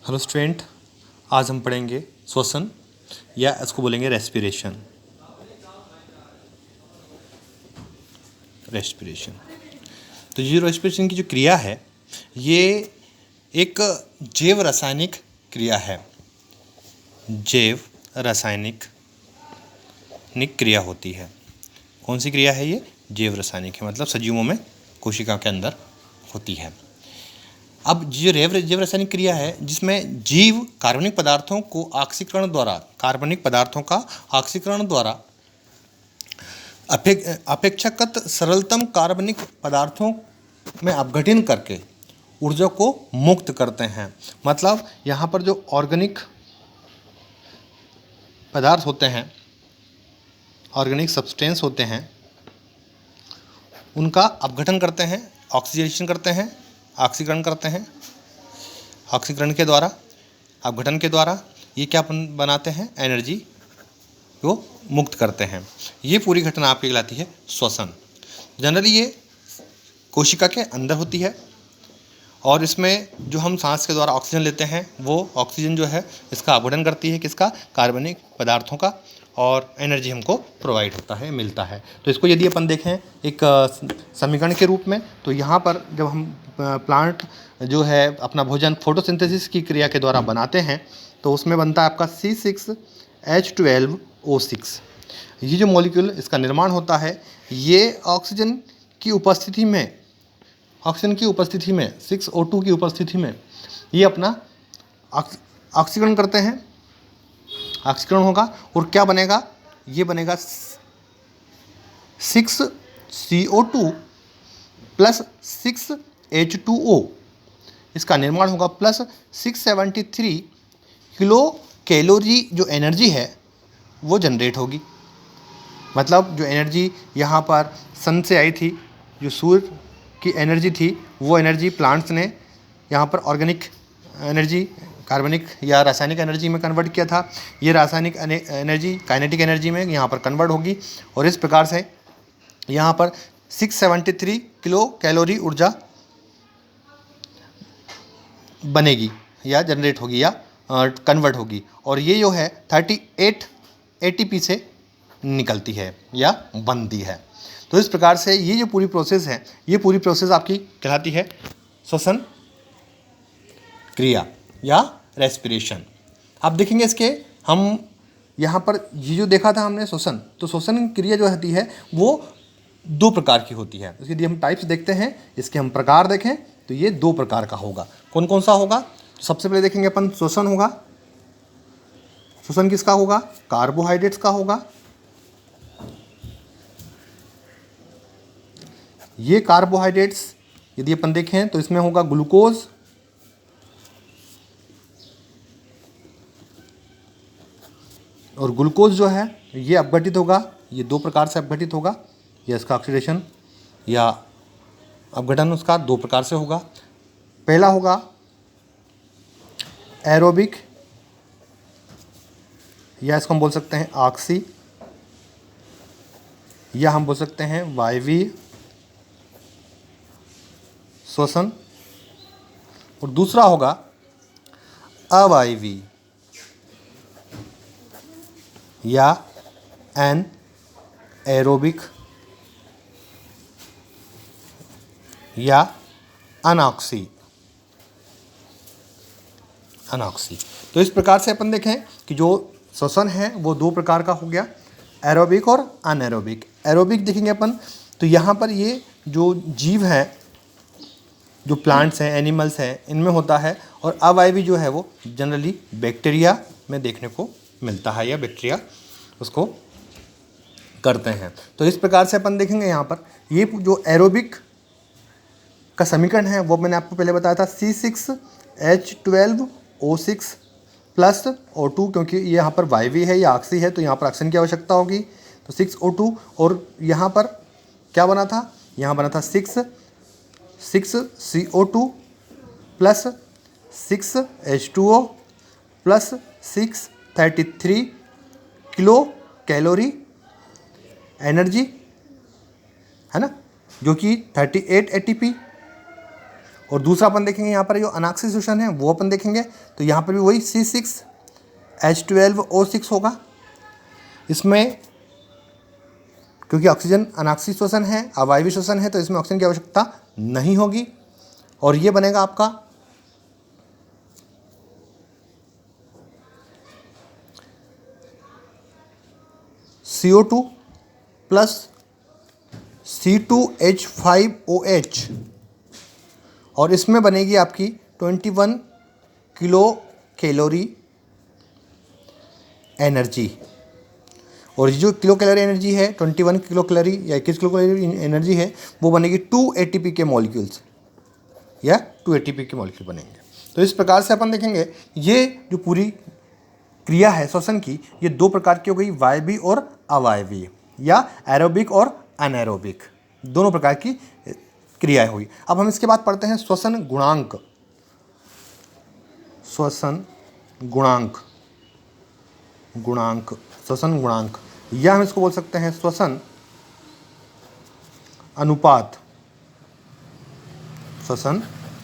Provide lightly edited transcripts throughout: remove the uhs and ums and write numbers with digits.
Hello student, आज हम पढ़ेंगे श्वसन या इसको बोलेंगे रेस्पिरेशन। तो ये रेस्पिरेशन की जो क्रिया है ये एक जैव रासायनिक क्रिया है। जैव रासायनिक क्रिया होती है। कौन सी क्रिया है ये? जैव रासायनिक है, मतलब सजीवों में कोशिका के अंदर होती है। अब जो जैव रासायनिक क्रिया है जिसमें जीव कार्बनिक पदार्थों का ऑक्सीकरण द्वारा अपेक्षाकृत सरलतम कार्बनिक पदार्थों में अपघटन करके ऊर्जा को मुक्त करते हैं। मतलब यहाँ पर जो ऑर्गेनिक पदार्थ होते हैं, ऑर्गेनिक सब्सटेंस होते हैं, उनका अपघटन करते हैं, ऑक्सीडेशन करते हैं, ऑक्सीकरण करते हैं। ऑक्सीकरण के द्वारा, अपघटन के द्वारा ये क्या बनाते हैं? एनर्जी को मुक्त करते हैं। ये पूरी घटना आपकी कहलाती है श्वसन। जनरली ये कोशिका के अंदर होती है और इसमें जो हम सांस के द्वारा ऑक्सीजन लेते हैं वो ऑक्सीजन जो है इसका अपघटन करती है, किसका? कार्बनिक पदार्थों का, और एनर्जी हमको प्रोवाइड होता है, मिलता है। तो इसको यदि अपन देखें एक समीकरण के रूप में, तो यहाँ पर जब हम प्लांट जो है अपना भोजन फोटोसिंथेसिस की क्रिया के द्वारा बनाते हैं तो उसमें बनता है आपका C6H12O6। ये जो मॉलिक्यूल इसका निर्माण होता है ये ऑक्सीजन की उपस्थिति में 6O2 की उपस्थिति में ये अपना ऑक्सीकरण करते हैं। ऑक्सीकरण होगा और क्या बनेगा? ये बनेगा 6CO2 प्लस 6H2O। इसका निर्माण होगा प्लस 673 किलो कैलोरी जो एनर्जी है वो जनरेट होगी। मतलब जो एनर्जी यहाँ पर सन से आई थी, जो सूर्य की एनर्जी थी, वो एनर्जी प्लांट्स ने यहाँ पर ऑर्गेनिक एनर्जी, कार्बनिक या रासायनिक एनर्जी में कन्वर्ट किया था। ये रासायनिक एनर्जी काइनेटिक एनर्जी में यहाँ पर कन्वर्ट होगी और इस प्रकार से यहाँ पर 673 किलो कैलोरी ऊर्जा बनेगी या जनरेट होगी या कन्वर्ट होगी, और ये जो है 38 ATP से निकलती है या बनती है। तो इस प्रकार से ये जो पूरी प्रोसेस है, ये पूरी प्रोसेस आपकी कहलाती है श्वसन क्रिया या रेस्पिरेशन। अब देखेंगे इसके हम यहाँ पर ये जो देखा था हमने श्वसन, तो श्वसन क्रिया जो होती है वो दो प्रकार की होती है। यदि हम टाइप्स देखते हैं, इसके हम प्रकार देखें तो ये दो प्रकार का होगा। कौन कौन सा होगा? सबसे पहले देखेंगे अपन श्वसन होगा। श्वसन किसका होगा? कार्बोहाइड्रेट्स का होगा। ये कार्बोहाइड्रेट्स यदि अपन देखें तो इसमें होगा ग्लूकोज और ग्लूकोज जो है ये अपघटित होगा, ये दो प्रकार से अपघटित होगा। ये इसका ऑक्सीडेशन या अपघटन उसका दो प्रकार से होगा। पहला होगा एरोबिक, या इसको हम बोल सकते हैं ऑक्सी, या हम बोल सकते हैं वायवीय श्वसन, और दूसरा होगा अवायवीय या एनएरोबिक या अनॉक्सी। तो इस प्रकार से अपन देखें कि जो श्वसन है वो दो प्रकार का हो गया, एरोबिक और अनएरोबिक। एरोबिक देखेंगे अपन तो यहाँ पर ये जो जीव हैं, जो प्लांट्स हैं, एनिमल्स हैं, इनमें होता है, और अवायवीय जो है वो जनरली बैक्टीरिया में देखने को मिलता है या बैक्टीरिया उसको करते हैं। तो इस प्रकार से अपन देखेंगे यहाँ पर ये जो एरोबिक का समीकरण है वो मैंने आपको पहले बताया था C6H12O6 प्लस O2, क्योंकि ये यहाँ पर वायवीय है या ऑक्सी है तो यहाँ पर ऑक्सीजन की आवश्यकता होगी, तो 6O2, और यहाँ पर क्या बना था? यहाँ बना था 6CO2 plus 6H2O plus 633 kilo calorie energy है ना, जो कि 38 ATP, और दूसरा अपन देखेंगे यहाँ पर जो अनाक्सिक शोषण है वो अपन देखेंगे, तो यहाँ पर भी वही C6H12O6 होगा। इसमें क्योंकि ऑक्सीजन अनाक्सिक शोषण है, अवायवीय शोषण है, तो इसमें ऑक्सीजन की आवश्यकता नहीं होगी और ये बनेगा आपका CO2 प्लस C2H5OH और इसमें बनेगी आपकी 21 किलो कैलोरी एनर्जी। और ये जो किलो कैलोरी एनर्जी है 21 किलो कैलोरी या 21 किलो कैलोरी एनर्जी है वो बनेगी 2 ATP के मॉलिक्यूल्स या 2 ATP के मॉलिक्यूल बनेंगे। तो इस प्रकार से अपन देखेंगे ये जो पूरी क्रिया है श्वसन की, ये दो प्रकार की हो गई, वायवीय और अवायवीय या एरोबिक और अनएरोबिक, दोनों प्रकार की क्रियाएं हुई। अब हम इसके बाद पढ़ते हैं श्वसन गुणांक। श्वसन गुणांक, श्वसन गुणांक या हम इसको बोल सकते हैं श्वसन अनुपात, श्वसन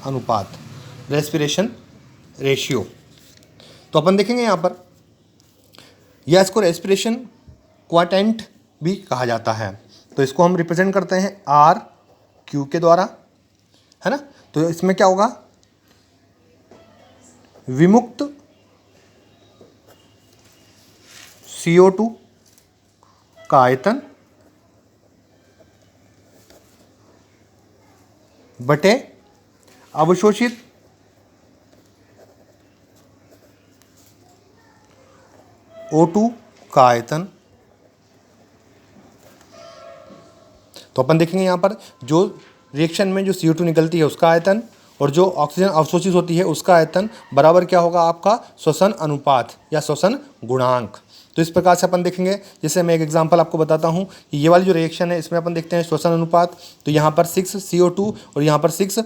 अनुपात, रेस्पिरेशन रेशियो। तो अपन देखेंगे यहाँ पर या इसको रेस्पिरेशन क्वाटेंट भी कहा जाता है। तो इसको हम रिप्रेजेंट करते हैं RQ के द्वारा, है ना। तो इसमें क्या होगा, विमुक्त CO2 का आयतन बटे अवशोषित O2 का आयतन। तो अपन देखेंगे यहाँ पर जो रिएक्शन में जो CO2 निकलती है उसका आयतन और जो ऑक्सीजन अवशोषित होती है उसका आयतन बराबर क्या होगा आपका श्वसन अनुपात या श्वसन गुणांक। तो इस प्रकार से अपन देखेंगे, जैसे मैं एक एग्जांपल आपको बताता हूँ कि ये वाली जो रिएक्शन है इसमें अपन देखते हैं श्वसन अनुपात, तो यहाँ पर 6 CO2 और यहाँ पर 6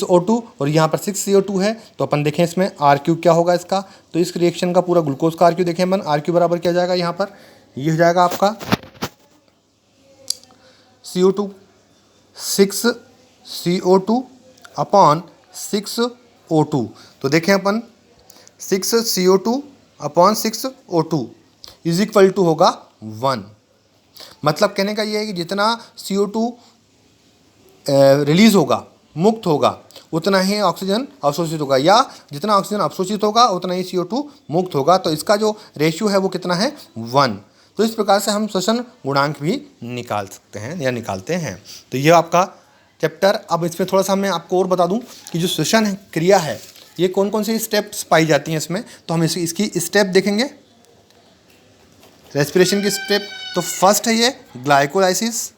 O2 और यहाँ पर 6 CO2 है। तो अपन देखें इसमें RQ क्या होगा इसका, तो इस रिएक्शन का पूरा ग्लूकोज का RQ देखें अपन, RQ बराबर क्या जाएगा यहाँ पर, ये हो जाएगा आपका CO2 6 CO2 अपॉन 6 O2। तो देखें अपन 6 CO2 upon 6 O2 is equal to होगा 1। मतलब कहने का ये है कि जितना CO2 रिलीज होगा, मुक्त होगा, उतना ही ऑक्सीजन अवशोषित होगा, या जितना ऑक्सीजन अवशोषित होगा उतना ही CO2 मुक्त होगा। तो इसका जो रेशियो है वो कितना है, 1। तो इस प्रकार से हम श्वसन गुणांक भी निकाल सकते हैं या निकालते हैं। तो ये आपका चैप्टर। अब इसमें थोड़ा सा मैं आपको और बता दूं कि जो श्वसन क्रिया है ये कौन कौन सी स्टेप्स पाई जाती हैं इसमें। तो हम इसकी स्टेप देखेंगे, रेस्पिरेशन की स्टेप। तो फर्स्ट है ये ग्लाइकोलाइसिस,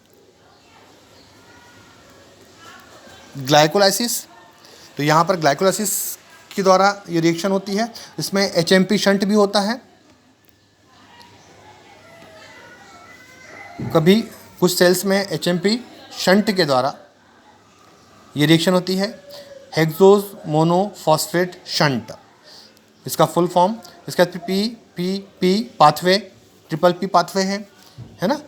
तो यहाँ पर ग्लाइकोलाइसिस के द्वारा ये रिएक्शन होती है। इसमें HMP शंट भी होता है, कभी कुछ सेल्स में HMP शंट के द्वारा ये रिएक्शन होती है। हेक्सोज मोनोफॉस्फेट शंट इसका फुल फॉर्म, इसका PPP पाथवे, PP पाथवे है ना।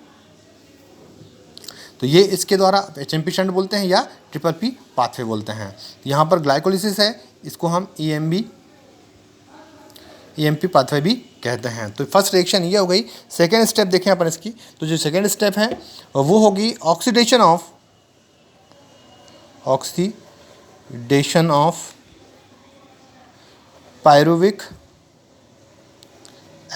तो ये इसके द्वारा HMP शंट बोलते हैं या PP पाथवे बोलते हैं। यहाँ पर ग्लाइकोलिसिस है, इसको हम EMP पाथवे भी कहते हैं। तो फर्स्ट रिएक्शन ये हो गई। सेकेंड स्टेप देखें अपन इसकी, तो जो सेकेंड स्टेप है वो होगी ऑक्सीडेशन ऑफ पायरुविक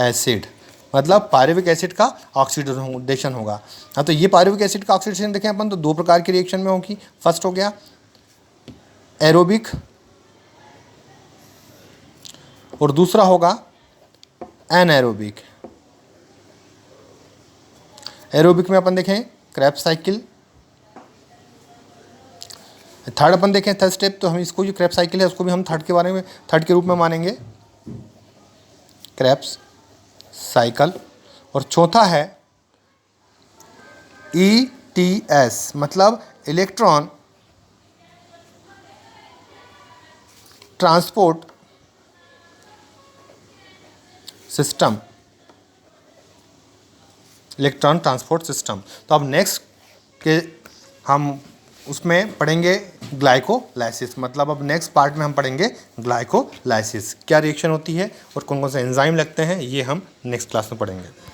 एसिड, मतलब पायरुविक एसिड का ऑक्सीडेशन होगा। हाँ, तो ये पायरुविक एसिड का ऑक्सीडेशन देखें अपन तो दो प्रकार की रिएक्शन में होगी। फर्स्ट हो गया एरोबिक और दूसरा होगा एनएरोबिक। एरोबिक में अपन देखें क्रेब्स साइकिल। थर्ड अपन देखें थर्ड स्टेप, तो हम इसको जो क्रेब्स साइकिल है उसको भी हम थर्ड के रूप में मानेंगे, क्रेब्स साइकिल। और चौथा है ETS, मतलब इलेक्ट्रॉन ट्रांसपोर्ट सिस्टम, तो अब नेक्स्ट के हम उसमें पढ़ेंगे ग्लाइकोलाइसिस, मतलब अब नेक्स्ट पार्ट में हम पढ़ेंगे ग्लाइकोलाइसिस क्या रिएक्शन होती है और कौन कौन से एंजाइम लगते हैं, ये हम नेक्स्ट क्लास में पढ़ेंगे।